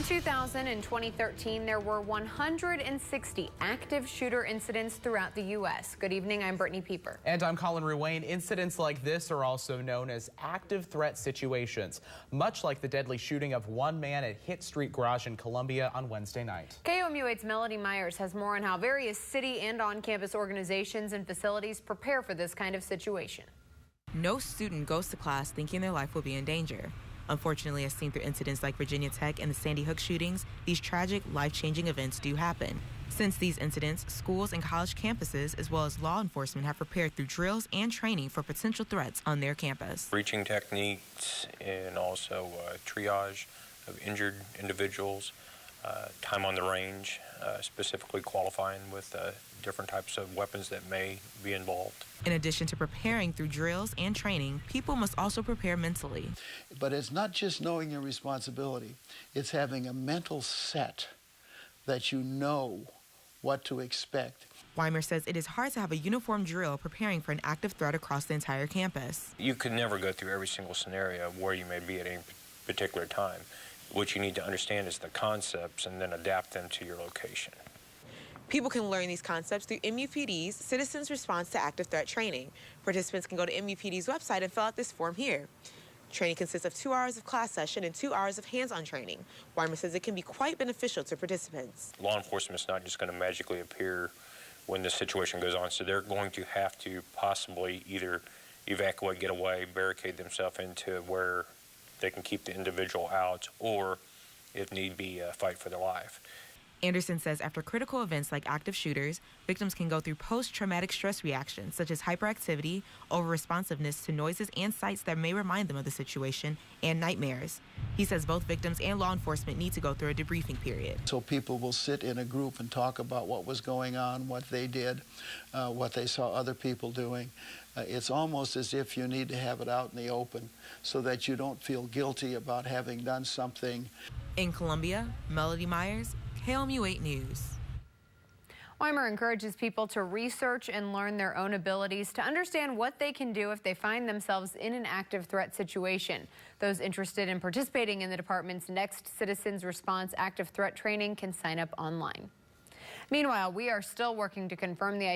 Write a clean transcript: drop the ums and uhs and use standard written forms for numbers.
In 2000 and 2013, there were 160 active shooter incidents throughout the U.S. Good evening, I'm Brittany Pieper. And I'm Colin Ruane. Incidents like this are also known as active threat situations, much like the deadly shooting of one man at Hit Street Garage in Columbia on Wednesday night. KOMU 8's Melody Myers has more on how various city and on-campus organizations and facilities prepare for this kind of situation. No student goes to class thinking their life will be in danger. Unfortunately, as seen through incidents like Virginia Tech and the Sandy Hook shootings, these tragic, life-changing events do happen. Since these incidents, schools and college campuses, as well as law enforcement, have prepared through drills and training for potential threats on their campus. Breaching techniques and also triage of injured individuals, time on the range, specifically qualifying with different types of weapons that may be involved. In addition to preparing through drills and training, people must also prepare mentally. But it's not just knowing your responsibility, it's having a mental set that you know what to expect. Weimer says it is hard to have a uniform drill preparing for an active threat across the entire campus. You could never go through every single scenario where you may be at any particular time. What you need to understand is the concepts and then adapt them to your location. People can learn these concepts through MUPD's Citizens Response to Active Threat Training. Participants can go to MUPD's website and fill out this form here. Training consists of 2 hours of class session and 2 hours of hands-on training. Weimer says it can be quite beneficial to participants. Law enforcement is not just going to magically appear when the situation goes on, so they're going to have to possibly either evacuate, get away, barricade themselves into where they can keep the individual out, or, if need be, fight for their life. Anderson says after critical events like active shooters, victims can go through post-traumatic stress reactions such as hyperactivity, over-responsiveness to noises and sights that may remind them of the situation, and nightmares. He says both victims and law enforcement need to go through a debriefing period. So people will sit in a group and talk about what was going on, what they did, what they saw other people doing. It's almost as if you need to have it out in the open so that you don't feel guilty about having done something. In Columbia, Melody Myers, KOMU 8 News. Weimer encourages people to research and learn their own abilities to understand what they can do if they find themselves in an active threat situation. Those interested in participating in the department's next Citizens Response Active Threat Training can sign up online. Meanwhile, we are still working to confirm the